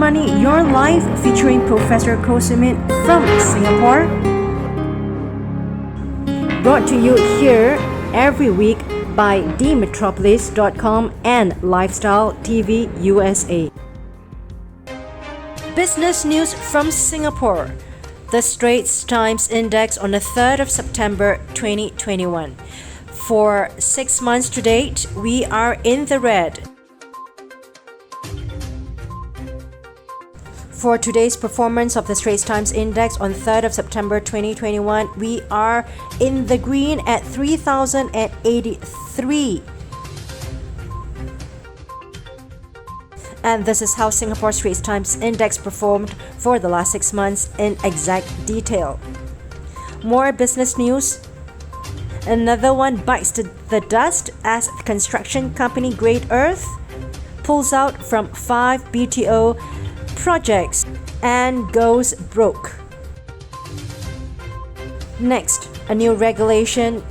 Money, Your Life, featuring Professor Koh Sumit from Singapore. Brought to you here every week by themetropolis.com and Lifestyle TV USA. Business news from Singapore. The Straits Times Index on the 3rd of September 2021. For 6 months to date, we are in the red. For today's performance of the Straits Times Index on 3rd of September 2021, we are in the green at 3,083. And this is how Singapore Straits Times Index performed for the last 6 months in exact detail. More business news. Another one bites the dust as construction company Great Earth pulls out from 5 BTO projects and goes broke. Next, a new regulation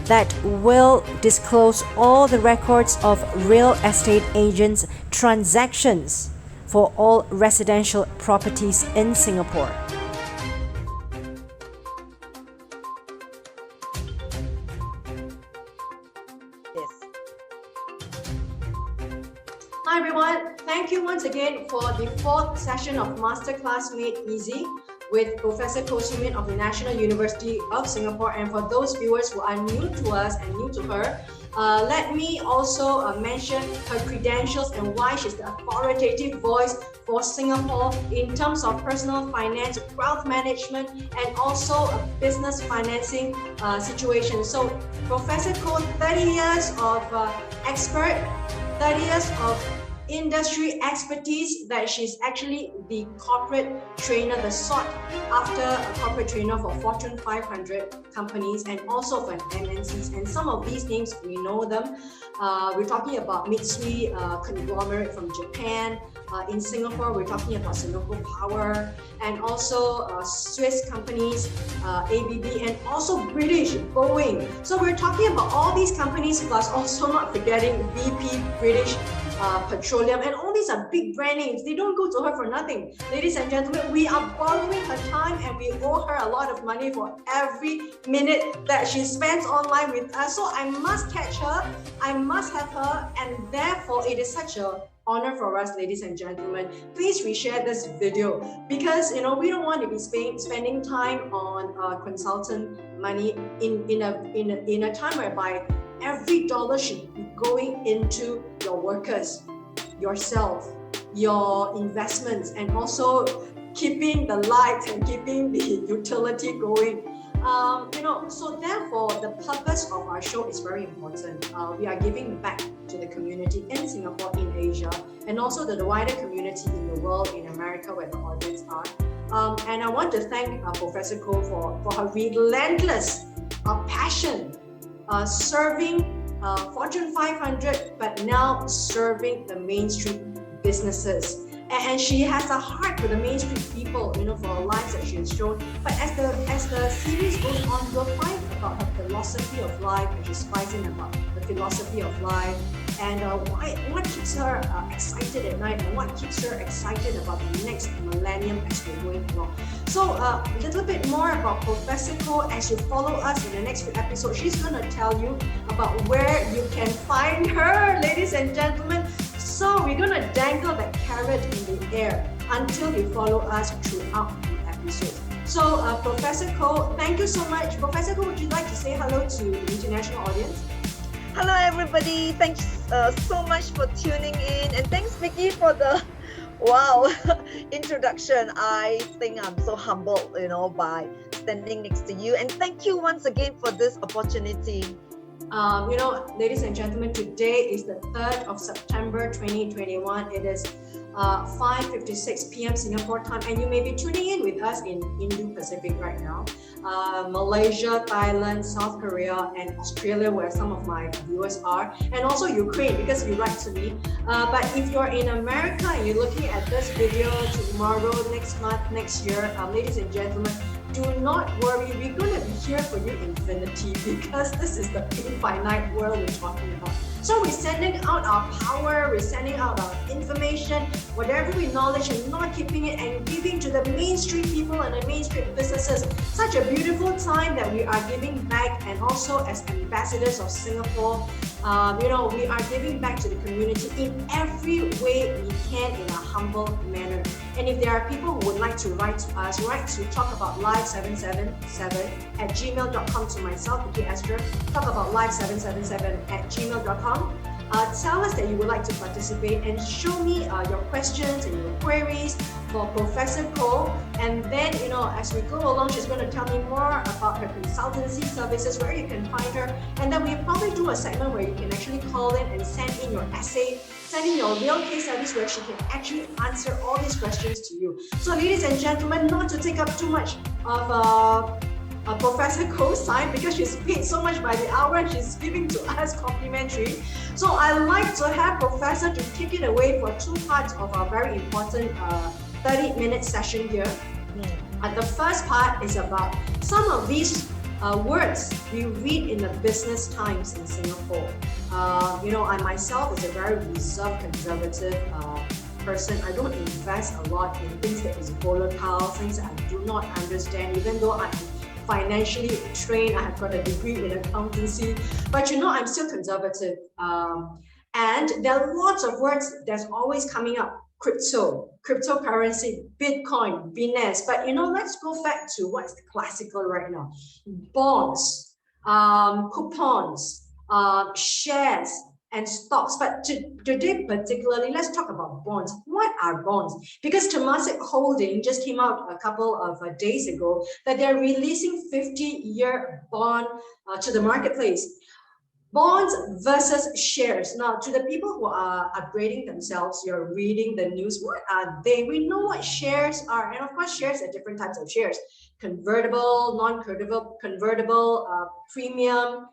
that will disclose all the records of real estate agents' transactions for all residential properties in Singapore. Hi everyone, thank you once again for the 4th session of Masterclass Made Easy with Professor Koh Sumit of the National University of Singapore. And for those viewers who are new to us and new to her, let me also mention her credentials and why she's the authoritative voice for Singapore in terms of personal finance, wealth management, and also a business financing situation. So Professor Koh, 30 years of expert, 30 years of industry expertise, that she's actually the corporate trainer, the sought after corporate trainer for Fortune 500 companies and also for MNCs. And some of these names, we know them. We're talking about Mitsui conglomerate from Japan. In Singapore, we're talking about Singapore Power, and also Swiss companies, ABB, and also British, Boeing. So we're talking about all these companies, plus also not forgetting BP, British Petroleum, and all these are big brand names. They don't go to her for nothing. Ladies and gentlemen, we are borrowing her time and we owe her a lot of money for every minute that she spends online with us. So I must catch her, I must have her, and therefore it is such an honor for us, ladies and gentlemen. Please reshare this video because we don't want to be spending time on consultant money in a time whereby every dollar should be going into your workers, yourself, your investments, and also keeping the lights and keeping the utility going. So therefore, the purpose of our show is very important. We are giving back to the community in Singapore, in Asia, and also to the wider community in the world, in America, where the audience are. And I want to thank Professor Koh for her relentless passion serving Fortune 500, but now serving the mainstream businesses. And she has a heart for the mainstream people, for her lives that she has shown. But as the series goes on, we'll find about her philosophy of life, and she's fighting about the philosophy of life, and what keeps her excited at night, and what keeps her excited about the next millennium as we're going along. So a little bit more about Professor Koh as you follow us in the next few episodes. She's going to tell you about where you can find her, ladies and gentlemen. So we're going to dangle that carrot in the air until you follow us throughout the episode. So Professor Koh, thank you so much. Professor Koh, would you like to say hello to the international audience? Hello everybody, thanks so much for tuning in, and thanks Vicky for the introduction. I think I'm so humbled, by standing next to you, and thank you once again for this opportunity. Ladies and gentlemen, today is the 3rd of September 2021. It is 5:56 p.m. Singapore time, and you may be tuning in with us in Indo-Pacific right now. Malaysia, Thailand, South Korea, and Australia, where some of my viewers are, and also Ukraine, because you write to me. But if you're in America and you're looking at this video tomorrow, next month, next year, ladies and gentlemen, do not worry, we're going to be here for you infinity, because this is the infinite world we're talking about. So we're sending out our power, we're sending out our information, whatever we knowledge, and not keeping it, and giving to the Main Street people and the Main Street businesses. Such a beautiful time that we are giving back, and also as ambassadors of Singapore, we are giving back to the community in every way we can in a humble manner. And if there are people who would like to write to us, write to talk about live777 at gmail.com to myself, Vicky Esther, talk about live777 at gmail.com. Tell us that you would like to participate and show me your questions and your queries for Professor Koh. And then, as we go along, she's going to tell me more about her consultancy services, where you can find her. And then we'll probably do a segment where you can actually call in and send in your essay, send in your real case studies where she can actually answer all these questions to you. So ladies and gentlemen, not to take up too much of Professor Koh's time, because she's paid so much by the hour and she's giving to us complimentary. So I'd like to have Professor to take it away for two parts of our very important 30-minute session here. The first part is about some of these words we read in the business times in Singapore. I myself is a very reserved, conservative person. I don't invest a lot in things that is volatile, things that I do not understand, even though I'm financially trained, I have got a degree in accountancy, but I'm still conservative. And there are lots of words that's always coming up: cryptocurrency, Bitcoin, Binance. But let's go back to what's classical right now: bonds, coupons, shares, and stocks. But today particularly, let's talk about bonds. What are bonds? Because Temasek Holding just came out a couple of days ago that they're releasing 50-year bond to the marketplace. Bonds versus shares. Now, to the people who are upgrading themselves, you're reading the news, what are they? We know what shares are. And of course, shares are different types of shares: convertible, non-convertible, convertible, premium,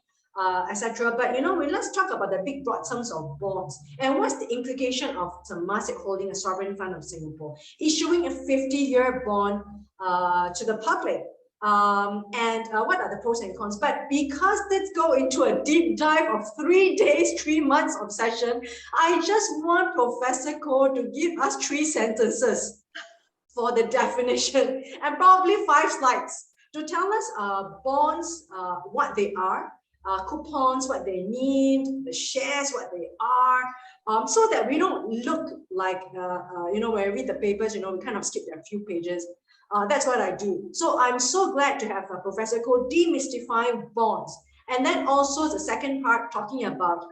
etc. But let's talk about the big broad sums of bonds. And what's the implication of Temasek Holding, a sovereign fund of Singapore, issuing a 50-year bond to the public? And what are the pros and cons? But because let's go into a deep dive of 3 days, 3 months of session, I just want Professor Koh to give us 3 sentences for the definition, and probably 5 slides to tell us bonds, what they are, coupons, what they mean, the shares, what they are, so that we don't look like, when I read the papers, we kind of skip a few pages. That's what I do. So I'm so glad to have Professor Koh demystify bonds. And then also the second part, talking about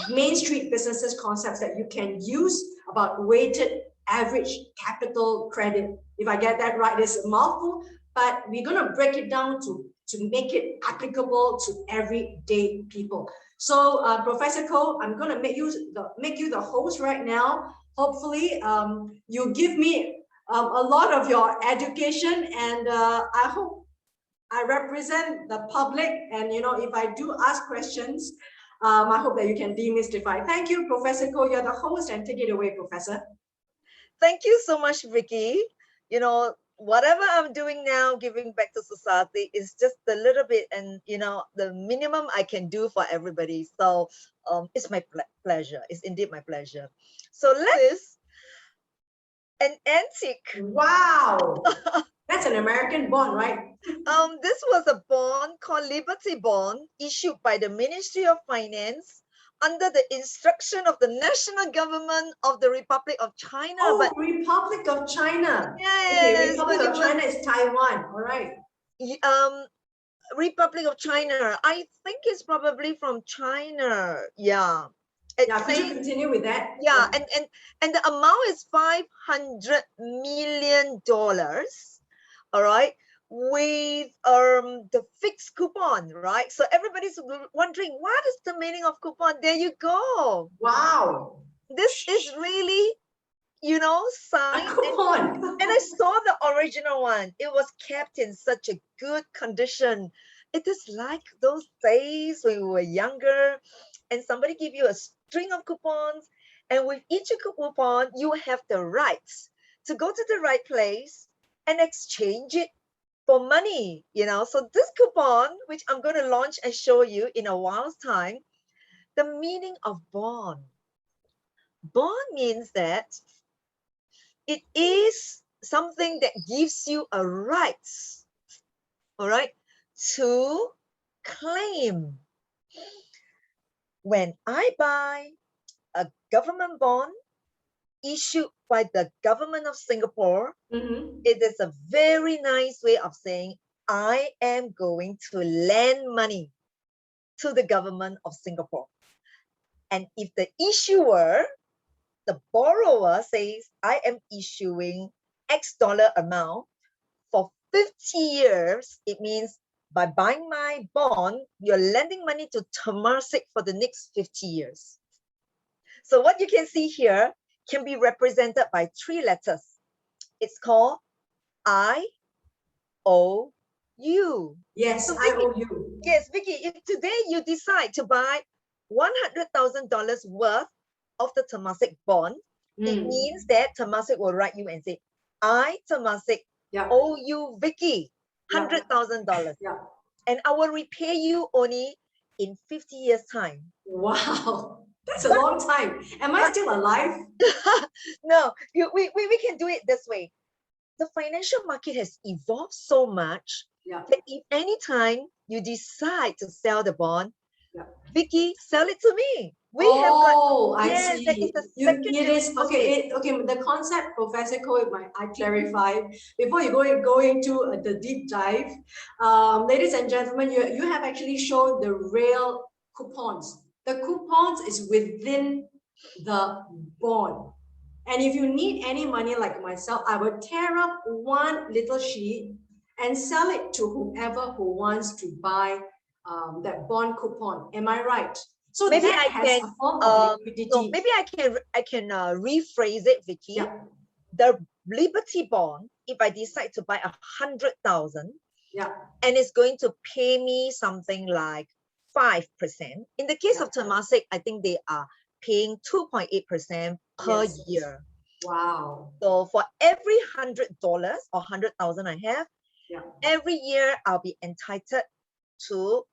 Main Street businesses concepts that you can use about weighted average capital credit. If I get that right, it's a mouthful, but we're going to break it down to make it applicable to everyday people. So Professor Koh, I'm going to make you the host right now. Hopefully you give me a lot of your education, and I hope I represent the public, and if I do ask questions, I hope that you can demystify. Thank you, Professor Koh. You're the host, and take it away, Professor. Thank you so much, Vicky. Whatever I'm doing now, giving back to society, is just a little bit, and the minimum I can do for everybody. So it's my pleasure. It's indeed my pleasure. So let's an antique. Wow. That's an American bond, right? This was a bond called Liberty Bond, issued by the Ministry of Finance under the instruction of the national government of the Republic of China. Oh, Republic of China. Yes. Okay, Republic of China is Taiwan. All right. Republic of China. I think it's probably from China. Yeah. Could you continue with that? Yeah, and the amount is $500 million. All right, with the fixed coupon, right? So everybody's wondering, what is the meaning of coupon? There you go. Wow. This is really, signed. A coupon. And I saw the original one. It was kept in such a good condition. It is like those days when we were younger and somebody give you a string of coupons, and with each coupon, you have the rights to go to the right place and exchange it for money, So this coupon, which I'm going to launch and show you in a while's time, The meaning of bond. Bond means that it is something that gives you a right, all right, to claim. When I buy a government bond issued by the government of Singapore, it is a very nice way of saying I am going to lend money to the government of Singapore. And if the issuer, the borrower, says I am issuing X dollar amount for 50 years, it means by buying my bond, you're lending money to Temasek for the next 50 years. So what you can see here can be represented by 3 letters. It's called I-O-U. Yes, So I Vicky, owe you. yes, Vicky, if today you decide to buy $100,000 worth of the Temasek bond, it means that Temasek will write you and say, I, Temasek, owe you, Vicky, $100,000. Yeah. And I will repay you only in 50 years' time. Wow, that's a long time. Am I still alive? No, we can do it this way. The financial market has evolved so much that if any time you decide to sell the bond, Vicky, sell it to me. I see. That is a secondary market. Okay. The concept, Professor Koh, I clarify before you go into the deep dive. Ladies and gentlemen, you have actually shown the real coupons. The coupons is within the bond. And if you need any money like myself, I will tear up one little sheet and sell it to whoever who wants to buy that bond coupon. Am I right? So maybe that has a form of liquidity. So maybe I can rephrase it, Vicky. Yeah. The Liberty bond, if I decide to buy 100,000, yeah, and it's going to pay me something like 5%. In the case of Temasek, I think they are paying 2.8% per year. Wow. So for every $100 or 100,000 I have, every year I'll be entitled to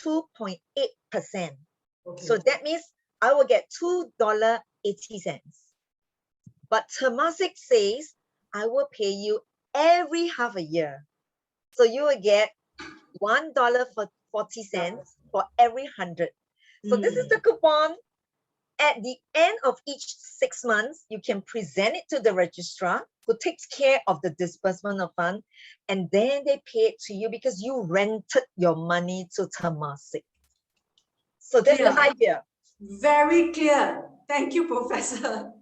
2.8%. Okay. So that means I will get $2.80. But Temasek says I will pay you every half a year. So you will get $1.40 for every 100. So this is the coupon. At the end of each 6 months, you can present it to the registrar who takes care of the disbursement of fund, and then they pay it to you because you rented your money to Temasek. So that's the idea. Very clear. Thank you, Professor.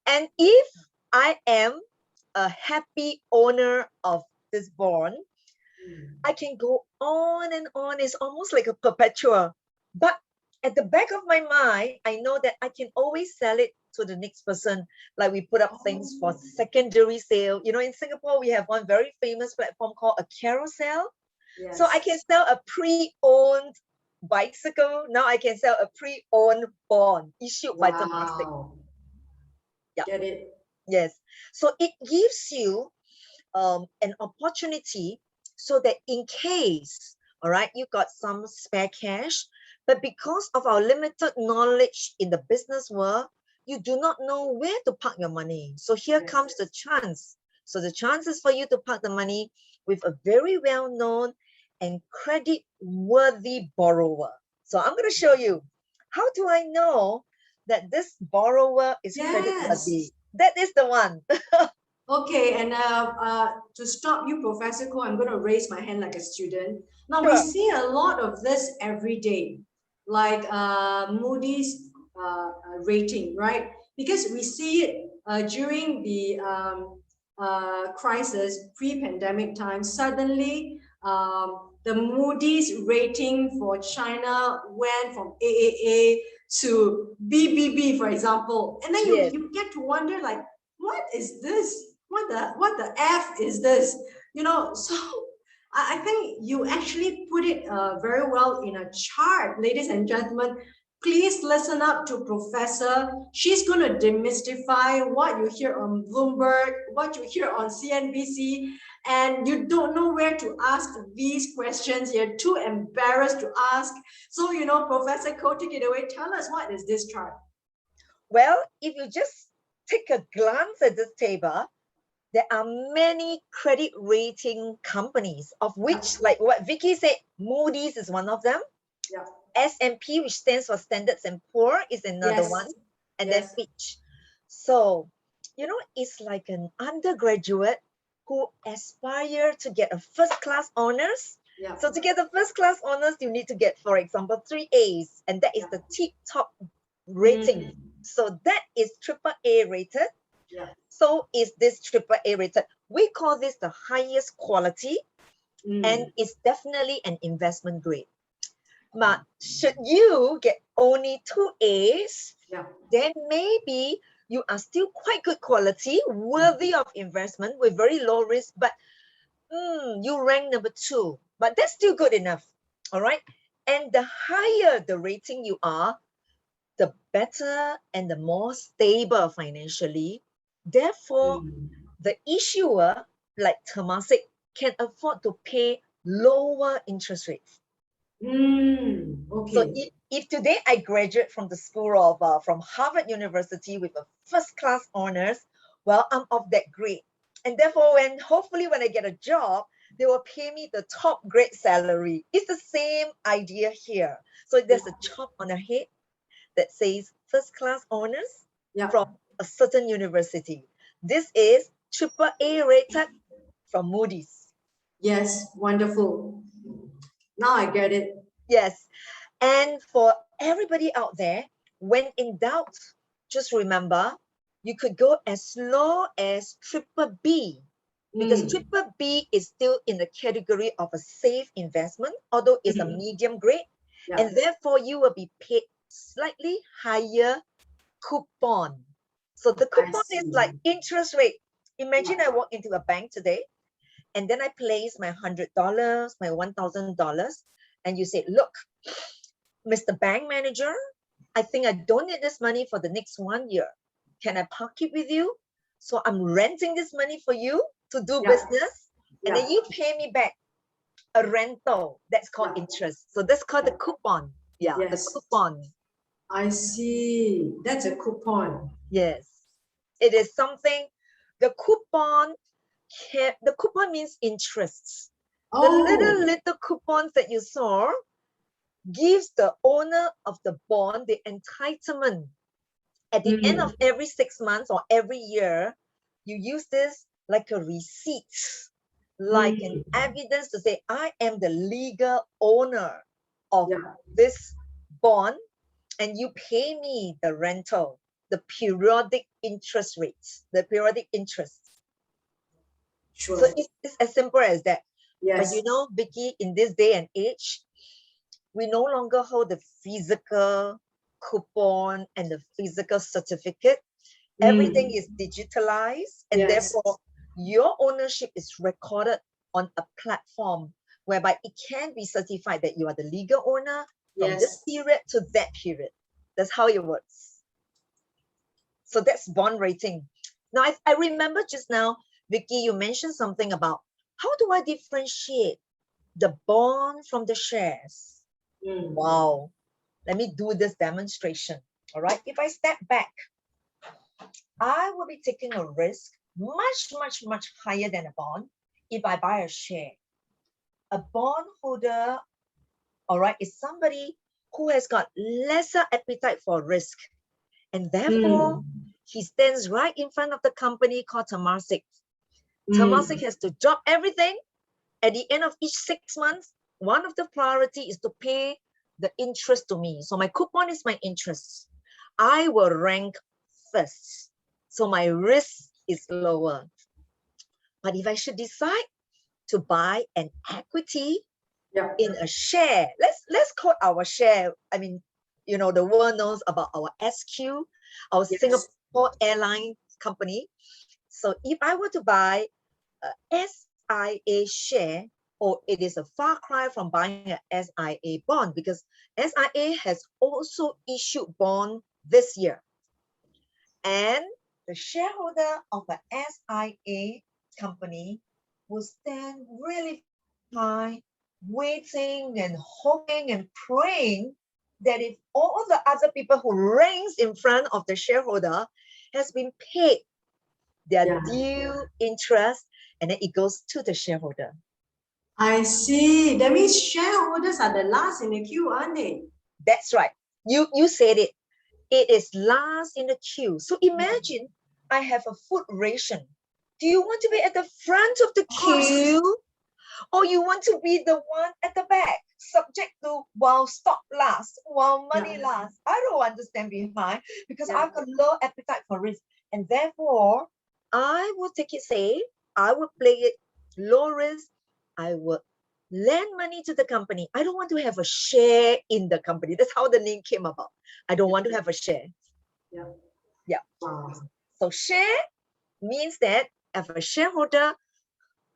And if I am a happy owner of this bond, I can go on and on. It's almost like a perpetual. But at the back of my mind, I know that I can always sell it to the next person. Like we put up things for secondary sale. You know, in Singapore, we have one very famous platform called a carousel. Yes. So I can sell a pre-owned bicycle. Now I can sell a pre-owned bond issued by Temasek. Yeah. Get it? Yes. So it gives you an opportunity so that in case, all right, you got some spare cash, but because of our limited knowledge in the business world, you do not know where to park your money. So here comes the chance. So the chance is for you to park the money with a very well-known and credit-worthy borrower. So I'm going to show you, how do I know that this borrower is credit-worthy? That is the one. Okay, and to stop you, Professor Koh, I'm going to raise my hand like a student. Now, we see a lot of this every day, like Moody's rating, right? Because we see it during the crisis, pre-pandemic time, suddenly the Moody's rating for China went from AAA to BBB, for example. And then you get to wonder, like, what is this? What the F is this? You know, so I think you actually put it very well in a chart, ladies and gentlemen. please listen up to Professor. She's going to demystify what you hear on Bloomberg, what you hear on CNBC, and you don't know where to ask these questions. You're too embarrassed to ask. So, Professor Ko, take it away. Tell us, what is this chart? Well, if you just take a glance at this table, there are many credit rating companies, of which, like what Vicky said, Moody's is one of them. Yeah. S&P, which stands for Standards and Poor, is another one, and then Fitch. So, it's like an undergraduate who aspire to get a first-class honors. Yeah. So to get the first-class honors, you need to get, for example, 3 A's, and that is the tip-top rating. So that is AAA rated. Yeah. So is this AAA rated. We call this the highest quality, and it's definitely an investment grade. But should you get only 2 A's, then maybe you are still quite good quality, worthy of investment with very low risk, but you rank number 2. But that's still good enough, all right? And the higher the rating you are, the better and the more stable financially. Therefore, the issuer, like Temasek, can afford to pay lower interest rates. Okay. So if today I graduate from the school of from Harvard University with a first-class honors, well, I'm of that grade. And therefore, hopefully when I get a job, they will pay me the top grade salary. It's the same idea here. So there's a chop on the head that says first-class honors from a certain university. This is AAA rated from Moody's. Yes, wonderful. Now I get it. Yes. And for everybody out there, when in doubt, just remember, you could go as low as BBB, because BBB is still in the category of a safe investment, although it's a medium grade, and therefore you will be paid slightly higher coupon. So the coupon is like interest rate. Imagine I walk into a bank today, and then I place my $100, my $1,000, and you say, look, Mr. Bank Manager, I think I don't need this money for the next 1 year. Can I park it with you? So I'm renting this money for you to do business, and then you pay me back a rental. That's called interest. So that's called the coupon. Yeah, the coupon. I see. That's a coupon. Yes. It is something, the coupon means interests. The little coupons that you saw gives the owner of the bond the entitlement. At the end of every 6 months or every year, you use this like a receipt, like an evidence to say, I am the legal owner of this bond, and you pay me the rental, the periodic interest rates, the periodic interest. Sure. So it's as simple as that. Yes. But Vicky, in this day and age, we no longer hold the physical coupon and the physical certificate. Everything is digitalized, and therefore your ownership is recorded on a platform whereby it can be certified that you are the legal owner from this period to that period. That's how it works. So that's bond rating. Now, I remember just now, Vicky, you mentioned something about how do I differentiate the bond from the shares? Wow. Let me do this demonstration. All right. If I step back, I will be taking a risk much, much, much higher than a bond if I buy a share. A bond holder, all right, is somebody who has got lesser appetite for risk. And therefore, he stands right in front of the company called Temasek. Temasek has to drop everything. At the end of each 6 months, one of the priority is to pay the interest to me. So my coupon is my interest. I will rank first. So my risk is lower. But if I should decide to buy an equity in a share, let's call our share. I mean, the world knows about our SQ, our Singapore Airlines company. So if I were to buy a SIA share or it is a far cry from buying a SIA bond, because SIA has also issued bond this year. And the shareholder of a SIA company will stand really high, waiting and hoping and praying that if all the other people who ranks in front of the shareholder has been paid their due interest, and then it goes to the shareholder. I see. That means shareholders are the last in the queue, aren't they? That's right. You said it. It is last in the queue. So imagine I have a food ration. Do you want to be at the front of the queue, or you want to be the one at the back, subject to while stock lasts, while money lasts? I don't understand behind, because I've got low appetite for risk, and therefore I will take it safe. I will play it low risk. I will lend money to the company. I don't want to have a share in the company. That's how the name came about. I don't want to have a share. Yeah. Wow. So share means that as a shareholder,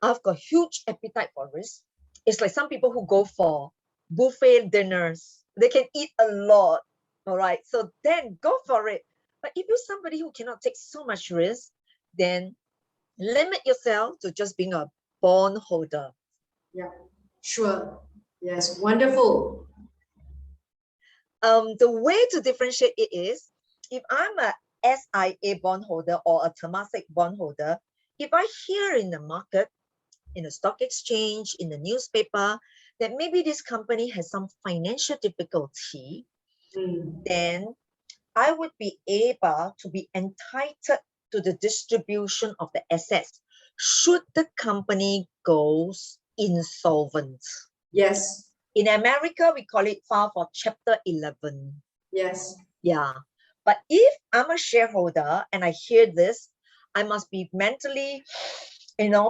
I've got huge appetite for risk. It's like some people who go for buffet dinners. They can eat a lot. All right. So then go for it. But if you're somebody who cannot take so much risk, then limit yourself to just being a bond holder. Yeah, sure. Yes, wonderful. The way to differentiate it is, if I'm a SIA bondholder or a Temasek bondholder, if I hear in the market, in the stock exchange, in the newspaper, that maybe this company has some financial difficulty, then I would be able to be entitled to the distribution of the assets should the company goes insolvent. Yes. In America, we call it file for Chapter 11. Yes. Yeah. But if I'm a shareholder and I hear this, I must be mentally,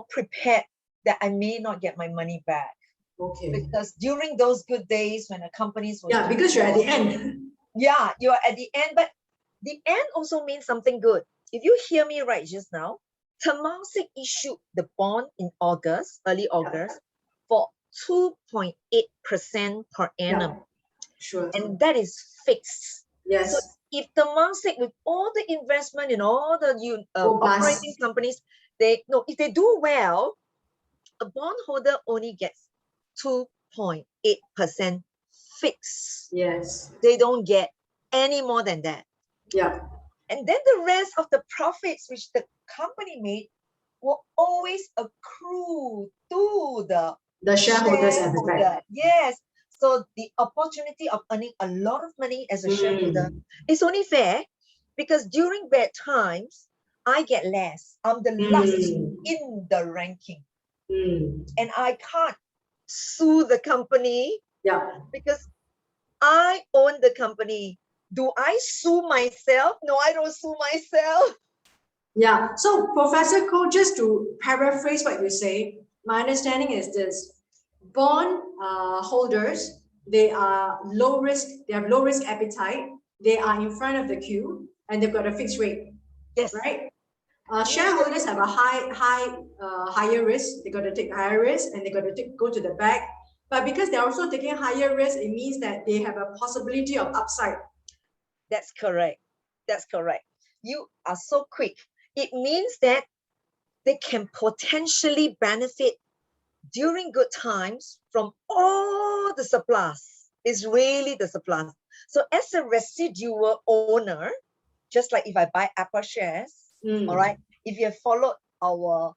prepared that I may not get my money back. Okay. Because during those good days when the companies was because you're at the end. Yeah, you're at the end, but the end also means something good. If you hear me right just now, Temasek issued the bond in August, early August, for 2.8% per annum. Sure. And that is fixed. Yes. So if Temasek, with all the investment in all the operating companies, if they do well, a bondholder only gets 2.8% fixed. Yes. They don't get any more than that. Yeah. And then the rest of the profits which the company made will always accrue to the shareholders at the back. Yes. So the opportunity of earning a lot of money as a shareholder is only fair, because during bad times, I get less. I'm the last in the ranking. And I can't sue the company because I own the company. Do I sue myself? No, I don't sue myself. Yeah. So, Professor Koh, just to paraphrase what you say, my understanding is this: bond holders, they are low risk. They have low risk appetite. They are in front of the queue, and they've got a fixed rate. Yes. Right. Shareholders have a higher risk. They got to take higher risk, and they got to go to the back. But because they're also taking higher risk, it means that they have a possibility of upside. That's correct. That's correct. You are so quick. It means that they can potentially benefit during good times from all the surplus. It's really the surplus. So as a residual owner, just like if I buy Apple shares, all right, if you have followed our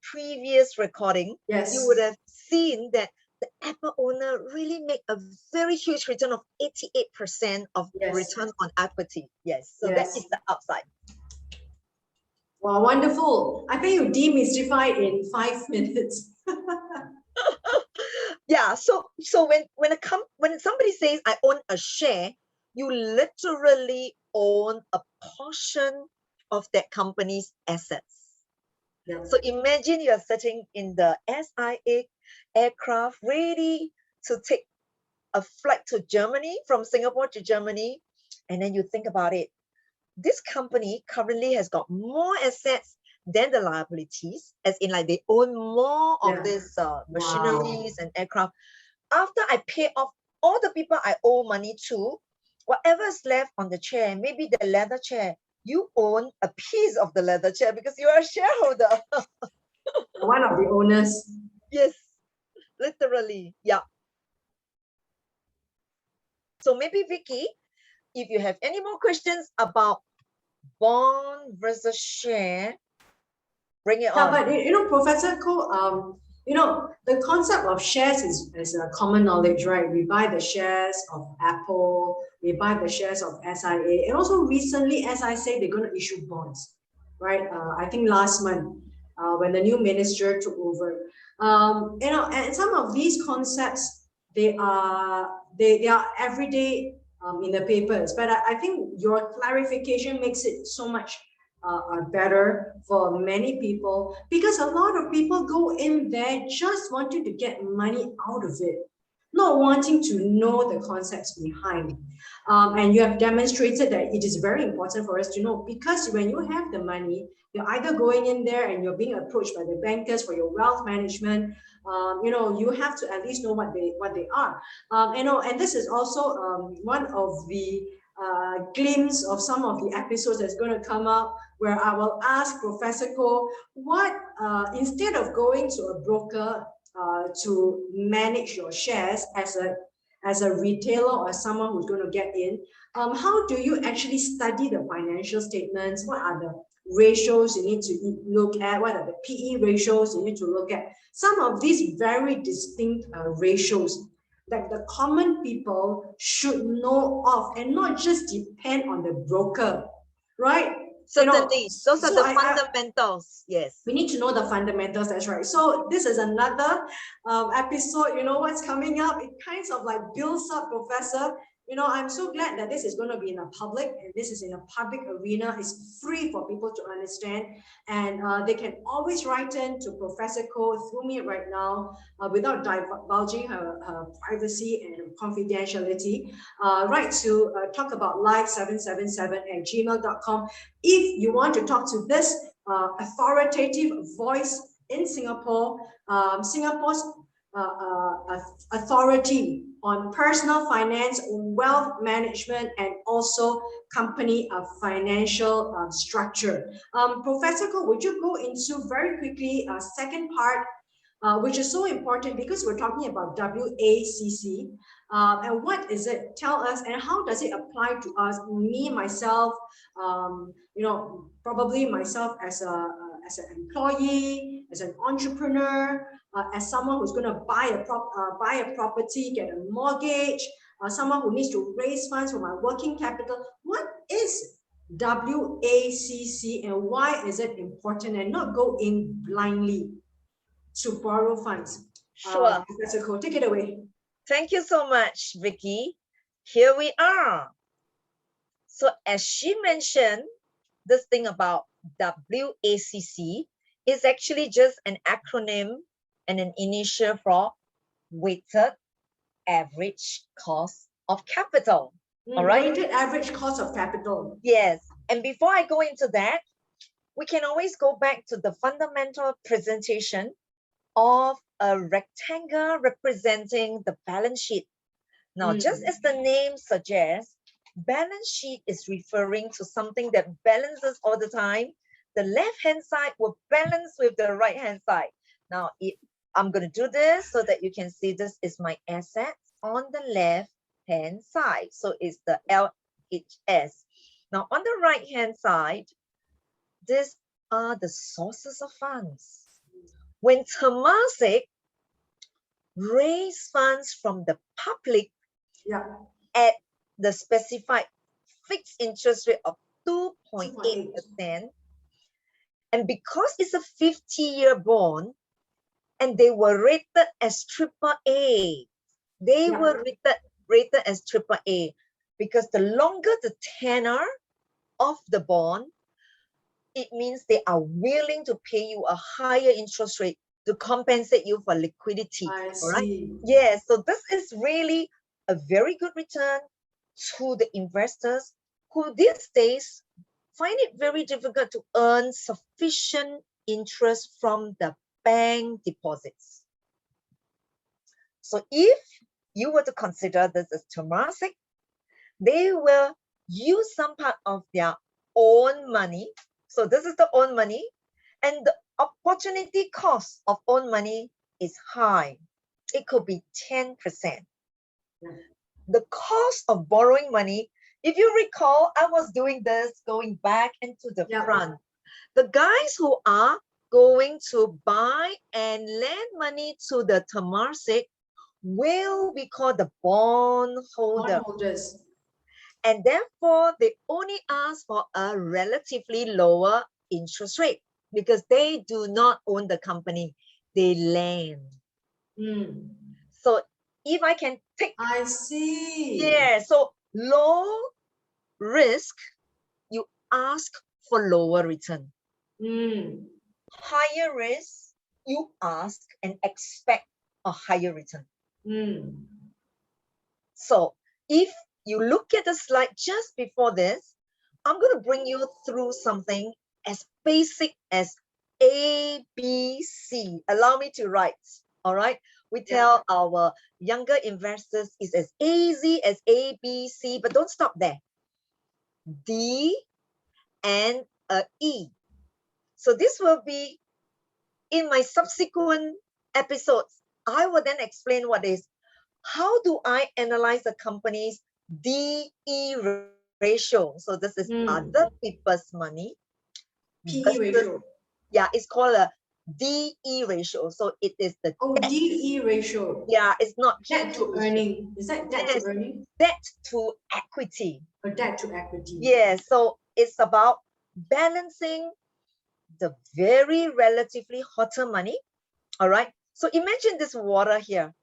previous recording, you would have seen that the Apple owner really make a very huge return of 88% of return on equity. Yes, so that is the upside. Wow, wonderful. I think you demystify in 5 minutes. Yeah, so when somebody says I own a share, you literally own a portion of that company's assets. So imagine you're sitting in the SIA aircraft ready to take a flight to Germany, from Singapore to Germany, and then you think about it. This company currently has got more assets Then the liabilities, as in like they own more of Yeah. these Wow. machineries and aircraft. After I pay off all the people I owe money to, whatever is left on the chair, maybe the leather chair, you own a piece of the leather chair because you are a shareholder. One of the owners. Yes, literally. Yeah. So maybe Vicky, if you have any more questions about bond versus share, bring it Yeah, on. but Professor Ko, the concept of shares is a common knowledge, right? We buy the shares of Apple, we buy the shares of SIA, and also recently, as I say, they're going to issue bonds, right? I think last month, when the new minister took over, and some of these concepts they are everyday in the papers, but I think your clarification makes it so much better for many people, because a lot of people go in there just wanting to get money out of it, not wanting to know the concepts behind. And you have demonstrated that it is very important for us to know, because when you have the money, you're either going in there and you're being approached by the bankers for your wealth management. You have to at least know what they are. And this is also one of the glimpse of some of the episodes that's going to come up, where I will ask Professor Ko, what instead of going to a broker to manage your shares as a retailer or someone who's going to get in, how do you actually study the financial statements? What are the ratios you need to look at? What are the PE ratios you need to look at? Some of these very distinct ratios that the common people should know of, and not just depend on the broker, right? Certainly, those are So the fundamentals. Yes. we need to know the fundamentals. That's right. So this is another episode. What's coming up? It kind of like builds up, Professor. I'm so glad that this is going to be in a public, and this is in a public arena. It's free for people to understand, and they can always write in to Professor Ko through me right now, without divulging her privacy and confidentiality. Write to talk about live777@gmail.com if you want to talk to this authoritative voice in Singapore, Singapore's authority on personal finance, wealth management, and also company financial structure. Professor Ko, would you go into very quickly second part, which is so important because we're talking about WACC. And what is it? Tell us, and how does it apply to us, me, myself, probably myself as an employee, as an entrepreneur, as someone who's going to buy a property, get a mortgage, someone who needs to raise funds for my working capital. What is WACC and why is it important, and not go in blindly to borrow funds? Sure. Professor Ko, take it away. Thank you so much, Vicky. Here we are. So as she mentioned, this thing about WACC is actually just an acronym and an initial for weighted average cost of capital. All right. Weighted average cost of capital. Yes. And before I go into that, we can always go back to the fundamental presentation of a rectangle representing the balance sheet. Now, just as the name suggests, balance sheet is referring to something that balances all the time. The left-hand side will balance with the right-hand side. Now, I'm going to do this so that you can see this is my assets on the left-hand side. So it's the LHS. Now, on the right-hand side, these are the sources of funds. When Temasek raise funds from the public at the specified fixed interest rate of 2.8%, and because it's a 50-year bond, and they were rated as AAA, were rated as AAA because the longer the tenor of the bond, it means they are willing to pay you a higher interest rate to compensate you for liquidity. All right. Yes. So this is really a very good return to the investors who these days find it very difficult to earn sufficient interest from the bank deposits. So if you were to consider this as Temasek, they will use some part of their own money. So this is the own money, and the opportunity cost of own money is high. It could be 10%. The cost of borrowing money, if you recall, I was doing this going back into the front. The guys who are going to buy and lend money to the Temasek will be called the bondholders. And therefore, they only ask for a relatively lower interest rate because they do not own the company, they lend. So if I can take, I see. yeah, so low risk, you ask for lower return. Higher risk, you ask and expect a higher return. So if you look at the slide just before this, I'm going to bring you through something as basic as A, B, C. Allow me to write, all right? We tell our younger investors it's as easy as A, B, C, but don't stop there. D and a E. So this will be in my subsequent episodes. I will then explain what is, how do I analyze the company's DE ratio? So this is other people's money. PE ratio. Yeah, it's called a DE ratio. So it is the debt. DE ratio. Yeah, it's not debt to earning. Is that debt to earning? Debt to equity. Or debt to equity. Yeah, so it's about balancing the very relatively hotter money. All right. So imagine this water here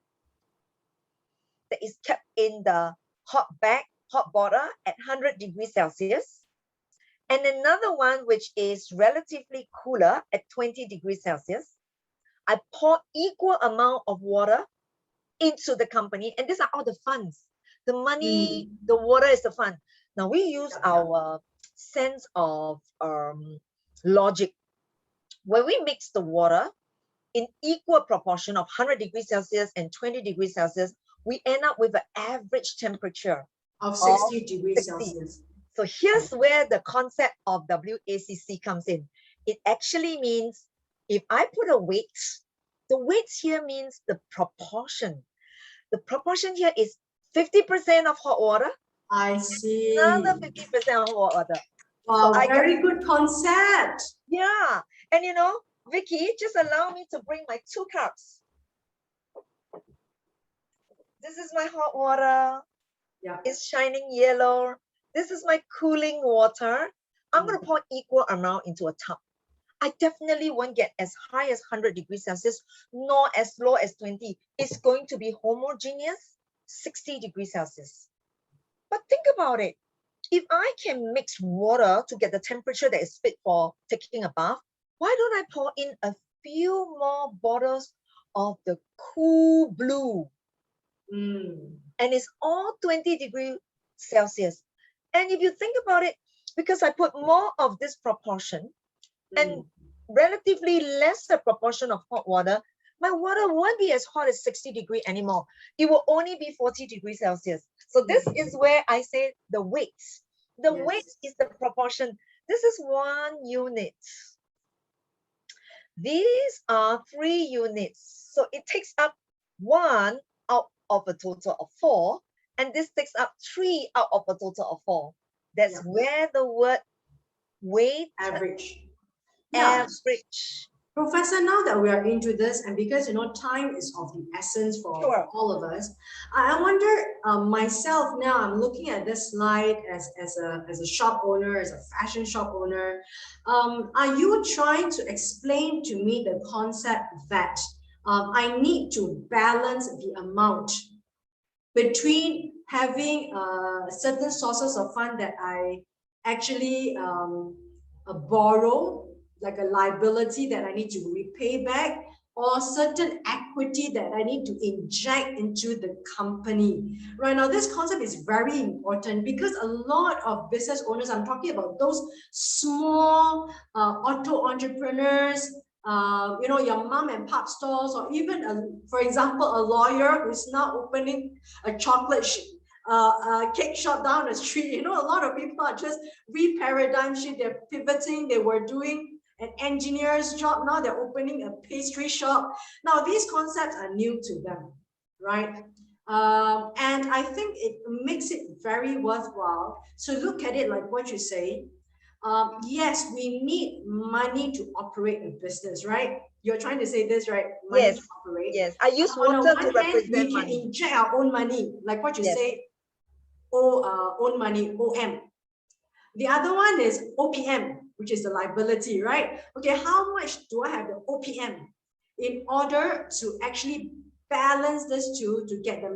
that is kept in the hot bottle at 100 degrees Celsius. And another one which is relatively cooler at 20 degrees Celsius. I pour equal amount of water into the company, and these are all the funds. The money, the water is the fund. Now we use our sense of logic. When we mix the water in equal proportion of 100 degrees Celsius and 20 degrees Celsius, we end up with an average temperature of 60 degrees Celsius. So here's where the concept of WACC comes in. It actually means if I put a weight, the weight here means the proportion. The proportion here is 50% of hot water. I see. Another 50% of hot water. Wow, so very good concept. Yeah. And you know, Vicky, just allow me to bring my 2 cups. This is my hot water. Yeah. It's shining yellow. This is my cooling water. I'm going to pour equal amount into a tub. I definitely won't get as high as 100 degrees Celsius, nor as low as 20. It's going to be homogeneous, 60 degrees Celsius. But think about it. If I can mix water to get the temperature that is fit for taking a bath, why don't I pour in a few more bottles of the cool blue? And it's all 20 degrees Celsius. And if you think about it, because I put more of this proportion and relatively lesser proportion of hot water, my water won't be as hot as 60 degrees anymore. It will only be 40 degrees Celsius. So this is where I say the weight. The weight is the proportion. This is 1 unit. These are 3 units. So it takes up 1 out of a total of 4. And this takes up 3 out of a total of 4. That's where the word weight, average. Average. Professor, now that we are into this, and because you know time is of the essence for all of us, I wonder myself now, I'm looking at this slide as a shop owner, as a fashion shop owner. Are you trying to explain to me the concept that I need to balance the amount between having certain sources of fund that I actually borrow, like a liability that I need to repay back, or certain equity that I need to inject into the company. Right now, this concept is very important because a lot of business owners, I'm talking about those small auto entrepreneurs, your mom and pop stores, or even, for example, a lawyer who's now opening a cake shop down the street. A lot of people are just re-paradigm shift. They're pivoting. They were doing an engineer's job. Now they're opening a pastry shop. Now these concepts are new to them, right? And I think it makes it very worthwhile. So look at it like what you say. Yes, we need money to operate a business, right? You're trying to say this, right? Money to Yes, operate. yes. I use On the water to one hand, represent we can money. inject our own money, like what you Yes. say, own money, OM. The other one is OPM, which is the liability, right? Okay, how much do I have the OPM in order to actually balance this two to get the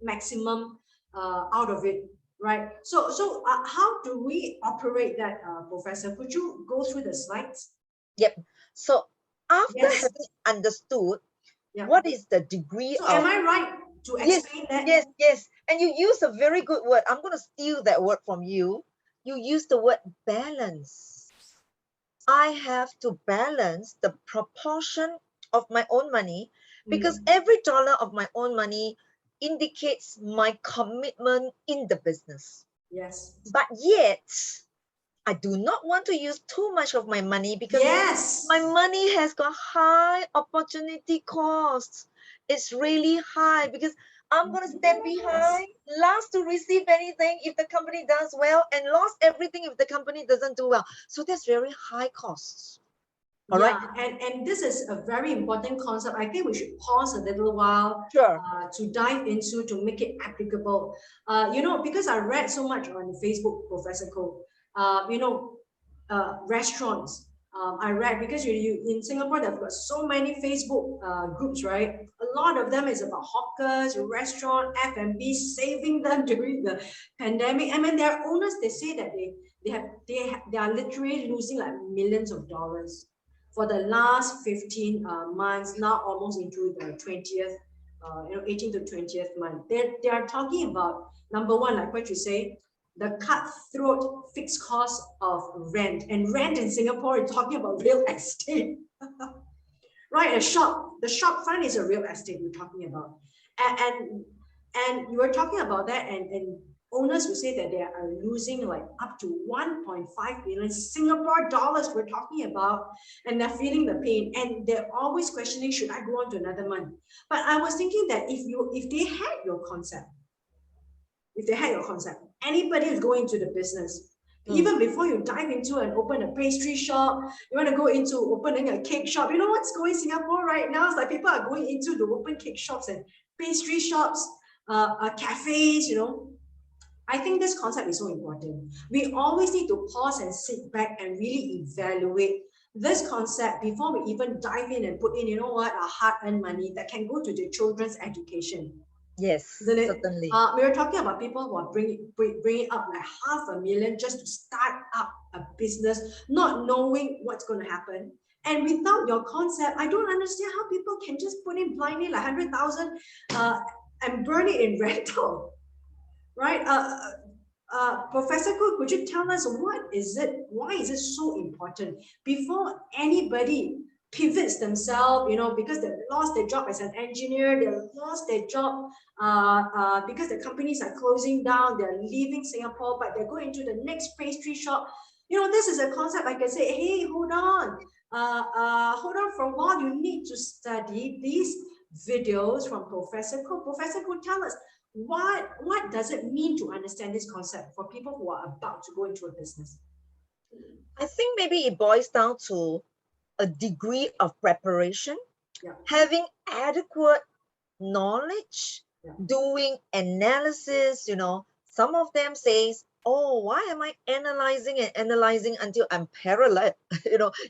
maximum out of it, right? So how do we operate that, Professor? Could you go through the slides? Yep. So after Yes. having understood Yeah. what is the degree So of am I right to explain that? yes, and you use a very good word. I'm going to steal that word from you. You use the word balance. I have to balance the proportion of my own money because every dollar of my own money indicates my commitment in the business. Yes. But yet, I do not want to use too much of my money because Yes. my money has got high opportunity costs. It's really high because I'm going to stand behind, last to receive anything if the company does well, and lost everything if the company doesn't do well. So that's very high costs. All right. And this is a very important concept. I think we should pause a little while Sure. to dive into to make it applicable. Because I read so much on Facebook, Professor Ko, restaurants. I read because you in Singapore, they've got so many Facebook groups, right? A lot of them is about hawkers, restaurant, F&B, saving them during the pandemic. I mean, their owners, they say that they are literally losing like millions of dollars for the last 15 months, now almost into the 20th, 18th to 20th month. They are talking about, number one, like what you say, the cutthroat fixed cost of rent. And rent in Singapore, you're talking about real estate. Right, the shop front is a real estate we're talking about. And you were talking about that, and owners will say that they are losing like up to 1.5 billion Singapore dollars we're talking about, and they're feeling the pain, and they're always questioning, should I go on to another month? But I was thinking that if they had your concept, anybody who's going into the business, even before you dive into and open a pastry shop, you want to go into opening a cake shop. You know what's going in Singapore right now? It's like people are going into the open cake shops and pastry shops, cafes, I think this concept is so important. We always need to pause and sit back and really evaluate this concept before we even dive in and put in, our hard-earned money that can go to the children's education. Yes, certainly. We were talking about people who are bringing up like $500,000 just to start up a business, not knowing what's going to happen. And without your concept, I don't understand how people can just put in blindly like 100,000 and burn it in rental. Right? Professor Koo, could you tell us why is it so important before anybody pivots themselves, because they lost their job as an engineer, they lost their job because the companies are closing down, they're leaving Singapore, but they're going to the next pastry shop. This is a concept I can say, hey, hold on for a while, you need to study these videos from Professor Koo. Professor Koo, tell us, what does it mean to understand this concept for people who are about to go into a business? I think maybe it boils down to a degree of preparation, having adequate knowledge, doing analysis. Some of them says, oh, why am I analyzing until I'm paralyzed?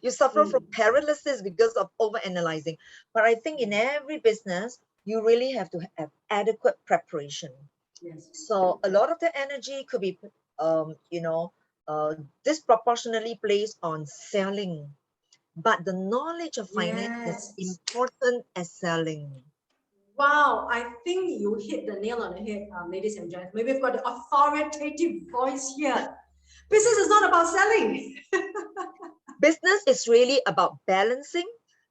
You suffer from paralysis because of over analyzing. But I think in every business, you really have to have adequate preparation. Yes. So a lot of the energy could be, disproportionately placed on selling, but the knowledge of finance is Yes. important as selling. Wow, I think you hit the nail on the head, ladies and gentlemen. Maybe we've got the authoritative voice here. Business is not about selling. Business is really about balancing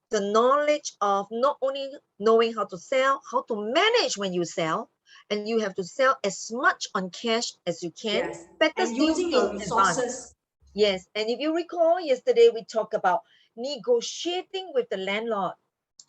the knowledge of not only knowing how to sell, how to manage when you sell, and you have to sell as much on cash as you can, Yes, better and still using in your advance. resources. Yes, and if you recall, yesterday we talked about negotiating with the landlord.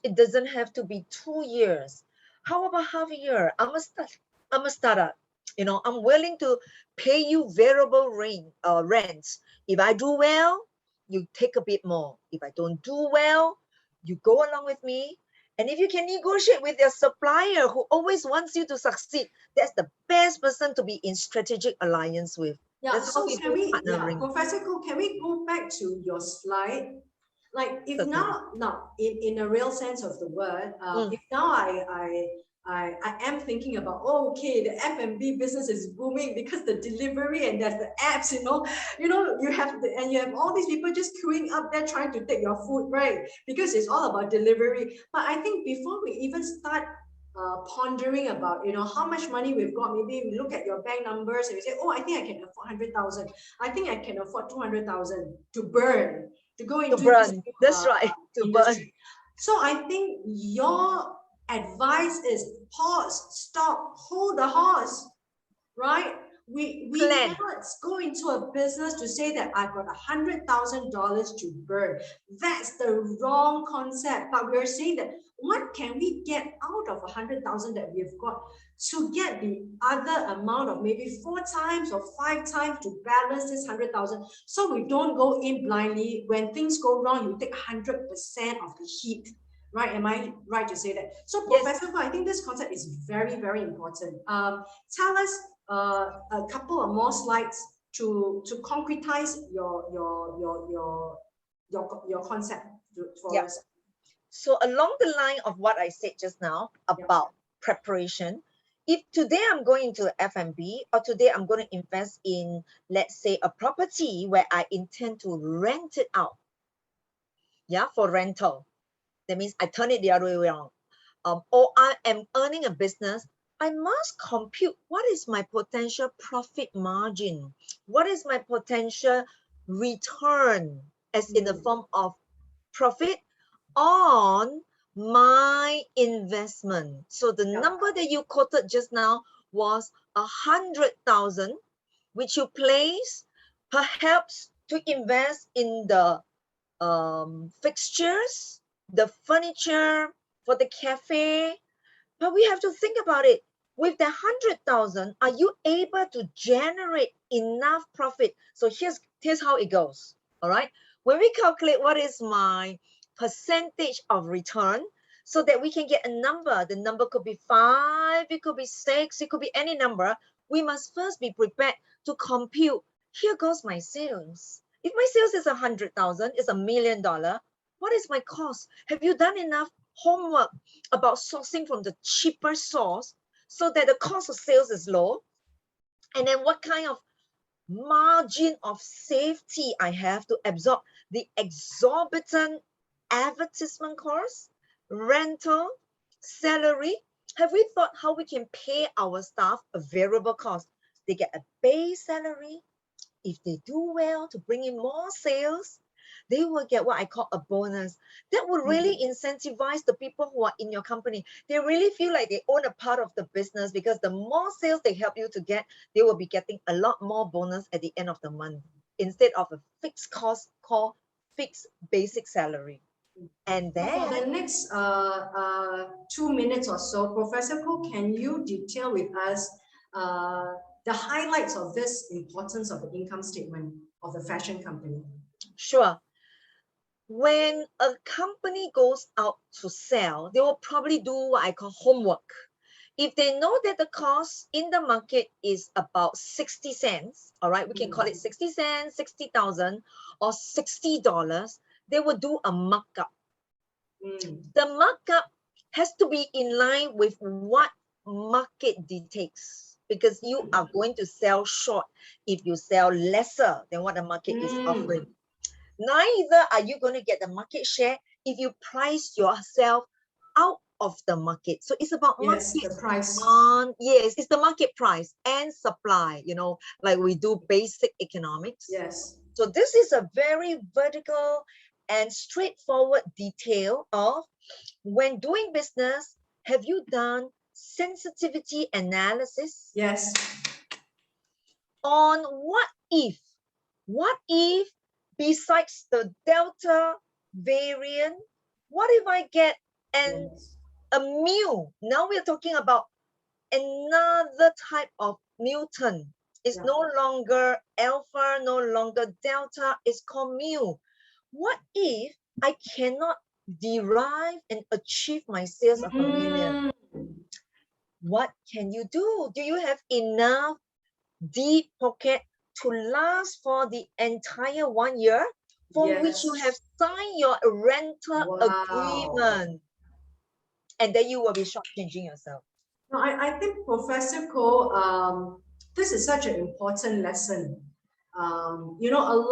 It doesn't have to be 2 years. How about half a year? I'm a startup. You know, I'm willing to pay you variable rents. If I do well, you take a bit more. If I don't do well, you go along with me. And if you can negotiate with your supplier who always wants you to succeed, that's the best person to be in strategic alliance with. Yeah, That's how so we can do we, yeah, partnering. Professor Ko, can we go back to your slide? Like if Certainly. now in a real sense of the word, Mm. if now I am thinking about, oh, okay, the F&B business is booming because the delivery and there's the apps, you have and you have all these people just queuing up there trying to take your food, right? Because it's all about delivery. But I think before we even start pondering about, how much money we've got, maybe we look at your bank numbers and we say, oh, I think I can afford 100,000. I think I can afford 200,000 to burn, to go To into this burn. That's right. To burn. industry. So I think your advice is pause, stop, hold the horse, right? We Plan. cannot go into a business to say that I've got $100,000 to burn. That's the wrong concept. But we're saying that what can we get out of 100,000 that we've got to get the other amount of maybe 4 times or 5 times to balance this 100,000, so we don't go in blindly. When things go wrong, you take 100% of the heat. Right? Am I right to say that? So, Yes. Professor Ko, I think this concept is very, very important. Tell us a couple of more slides to concretize your concept for Yep. us. So along the line of what I said just now about preparation, if today I'm going into F&B or today I'm going to invest in, let's say, a property where I intend to rent it out, yeah, for rental. That means I turn it the other way around. Or I am earning a business, I must compute what is my potential profit margin, what is my potential return, as in the form of profit on my investment. So the Yeah. number that you quoted just now was 100,000, which you place perhaps to invest in the fixtures, the furniture for the cafe. But we have to think about it. With the 100,000, are you able to generate enough profit? So here's how it goes. All right. When we calculate what is my percentage of return, so that we can get a number. The number could be 5, it could be 6, it could be any number. We must first be prepared to compute. Here goes my sales. If my sales is 100,000, it's $1,000,000. What is my cost? Have you done enough homework about sourcing from the cheaper source so that the cost of sales is low? And then what kind of margin of safety I have to absorb the exorbitant advertisement cost, rental, salary? Have we thought how we can pay our staff a variable cost? They get a base salary. If they do well to bring in more sales, they will get what I call a bonus. That will really incentivize the people who are in your company. They really feel like they own a part of the business, because the more sales they help you to get, they will be getting a lot more bonus at the end of the month, instead of a fixed cost called fixed basic salary. And So for the then, next 2 minutes or so, Professor Ko, can you detail with us the highlights of this importance of the income statement of the fashion company? sure, when a company goes out to sell, they will probably do what I call homework. If they know that the cost in the market is about 60 cents, all right, we can call it 60 cents, 60,000 or $60, they will do a markup. The markup has to be in line with what market dictates, because you are going to sell short if you sell lesser than what the market is offering. Neither are you going to get the market share if you price yourself out of the market. So it's about Yes, market the price. yes, it's the market price and supply, like we do basic economics. Yes. So this is a very vertical and straightforward detail of when doing business, have you done sensitivity analysis Yes. on what if besides the Delta variant, what if I get Yes. a mu? Now we're talking about another type of mutant. It's Yeah. no longer alpha, no longer delta, it's called mu. What if I cannot derive and achieve my sales of 1,000,000? What can you do? Do you have enough deep pocket to last for the entire 1 year for which you have Yes. signed your rental Wow. agreement? And then you will be shortchanging yourself. No, I think Professor Ko, this is such an important lesson. A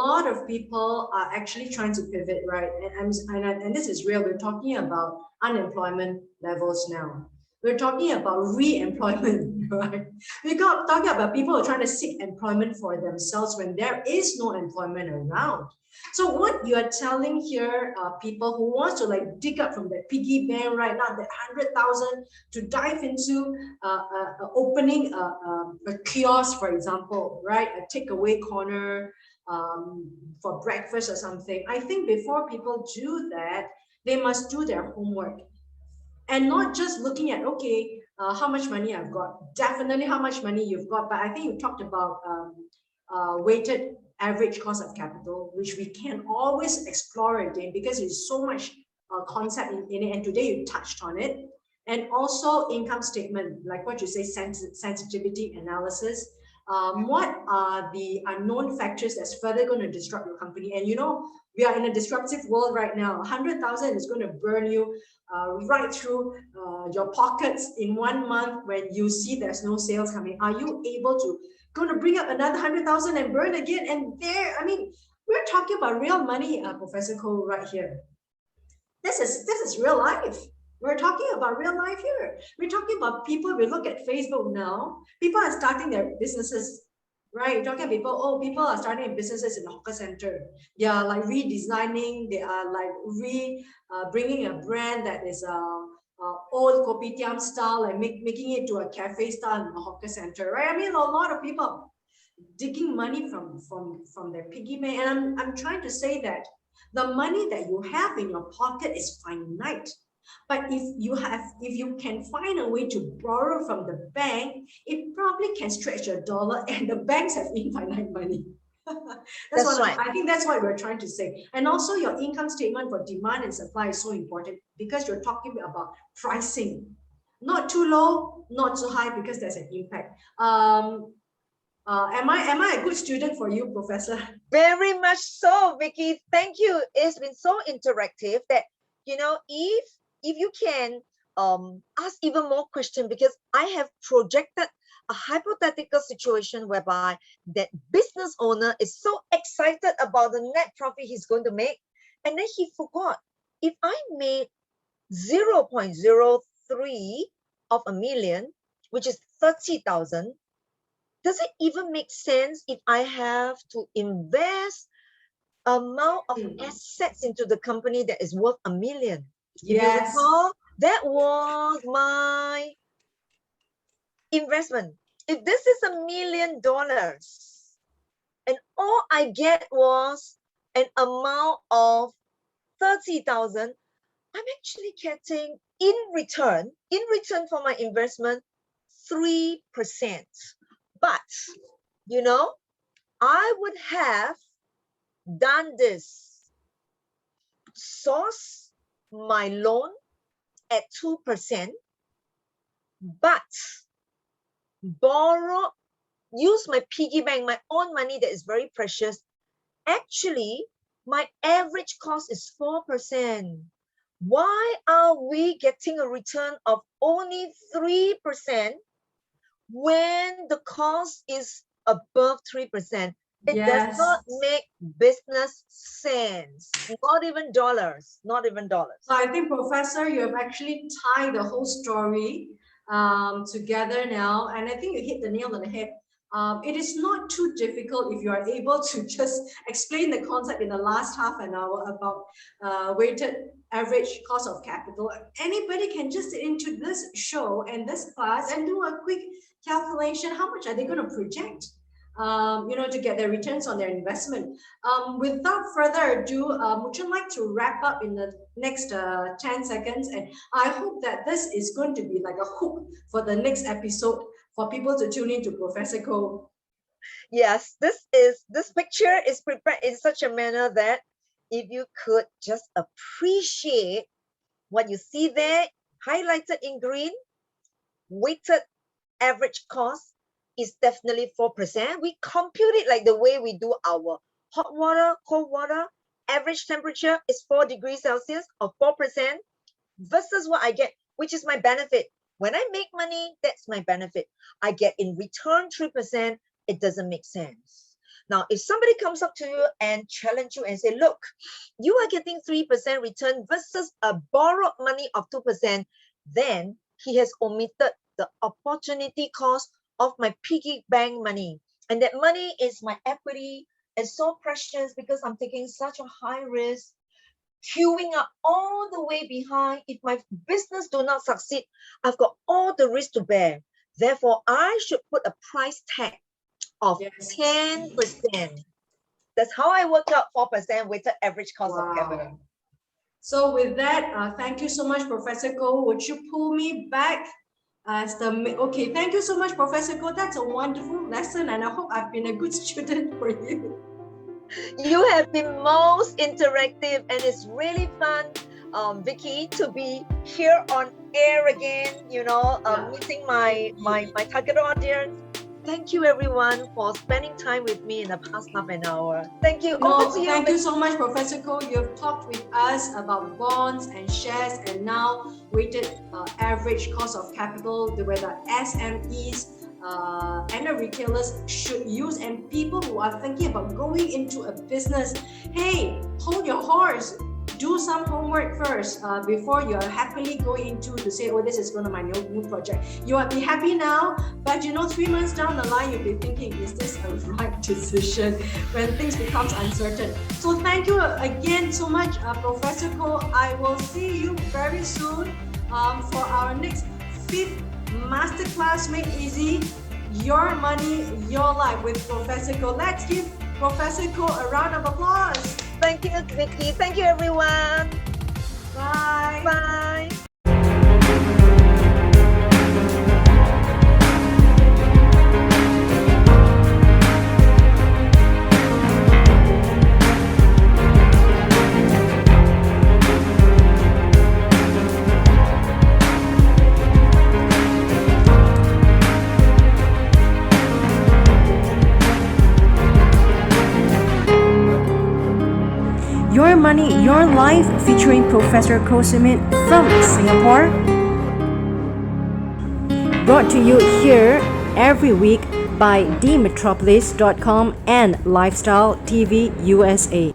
lot of people are actually trying to pivot, right? And this is real. We're talking about unemployment levels now. We're talking about re-employment, right? We're talking about people who are trying to seek employment for themselves when there is no employment around. So what you are telling here, people who wants to like dig up from that piggy bank right now, that 100,000 to dive into opening a kiosk, for example, right? A takeaway corner for breakfast or something. I think before people do that, they must do their homework and not just looking at, okay, how much money I've got. Definitely how much money you've got. But I think you talked about weighted average cost of capital, which we can always explore again because there's so much concept in it. And today you touched on it. And also income statement, like what you say, sensitivity analysis. What are the unknown factors that's further going to disrupt your company? And we are in a disruptive world right now. 100,000 is going to burn you right through your pockets in 1 month when you see there's no sales coming. Are you able to going to bring up another 100,000 and burn again? And we're talking about real money, Professor Cole, right here. This is real life. We're talking about real life here. We're talking about people. We look at Facebook now. People are starting their businesses, right? You're talking about people. Oh, people are starting businesses in the hawker center. They are like redesigning. They are like bringing a brand that is old kopitiam style and making it to a cafe style in the hawker center, right? I mean, a lot of people digging money from their piggy bank, and I'm trying to say that the money that you have in your pocket is finite. But if you can find a way to borrow from the bank, it probably can stretch your dollar, and the banks have infinite money. That's right. I think that's what we're trying to say. And also your income statement for demand and supply is so important because you're talking about pricing. Not too low, not too high, because there's an impact. Am I a good student for you, Professor? Very much so, Vicky. Thank you. It's been so interactive that if you can ask even more questions, because I have projected a hypothetical situation whereby that business owner is so excited about the net profit he's going to make, and then he forgot, if I made 0.03 of a million, which is 30,000, does it even make sense if I have to invest amount of assets into the company that is worth 1,000,000? If you Yes. recall, that was my investment. If this is $1,000,000 and all I get was an amount of 30,000, I'm actually getting in return for my investment 3%. But I would have done this, source my loan at 2%, but use my piggy bank, my own money that is very precious. Actually, my average cost is 4%. Why are we getting a return of only 3% when the cost is above 3%? It does Yes. not make business sense. Not even dollars. Not even dollars. So I think, Professor, you have actually tied the whole story together now, and I think you hit the nail on the head. It is not too difficult if you are able to just explain the concept in the last half an hour about weighted average cost of capital. Anybody can just sit into this show and this class and do a quick calculation. How much are they going to project? To get their returns on their investment. Without further ado, would you like to wrap up in the next 10 seconds? And I hope that this is going to be like a hook for the next episode for people to tune in to Professor Ko. Yes, this picture is prepared in such a manner that if you could just appreciate what you see there, highlighted in green, weighted average cost is definitely 4%. We compute it like the way we do our hot water, cold water. Average temperature is 4 degrees Celsius or 4% versus what I get, which is my benefit. When I make money, that's my benefit. I get in return 3%. It doesn't make sense. Now, if somebody comes up to you and challenge you and say, look, you are getting 3% return versus a borrowed money of 2%, then he has omitted the opportunity cost of my piggy bank money. And that money is my equity. It's so precious because I'm taking such a high risk, queuing up all the way behind. If my business do not succeed, I've got all the risk to bear. Therefore, I should put a price tag of 10%. That's how I work out 4% weighted average cost of capital. So with that, thank you so much, Professor Ko. Would you pull me back as the... Okay, thank you so much, Professor Ko. That's a wonderful lesson, and I hope I've been a good student for you. You have been most interactive, and it's really fun, Vicky, to be here on air again, meeting my target audience. Thank you, everyone, for spending time with me in the past half an hour. Thank you. Thank you so much, Professor Ko. You've talked with us about bonds and shares, and now weighted average cost of capital, where the SMEs and the retailers should use, and people who are thinking about going into a business. Hey, hold your horse. Do some homework first before you're happily going into to say, oh, this is going to my new project. You will be happy now, but 3 months down the line, you'll be thinking, is this a right decision when things becomes uncertain? So thank you again so much, Professor Ko. I will see you very soon for our next 5th Masterclass Made Easy, Your Money, Your Life with Professor Ko. Let's give Professor Ko a round of applause. Thank you, Vicky. Thank you, everyone. Bye. Bye. Your Money, Your Life, featuring Professor Ko from Singapore. Brought to you here every week by dmetropolis.com and Lifestyle TV USA.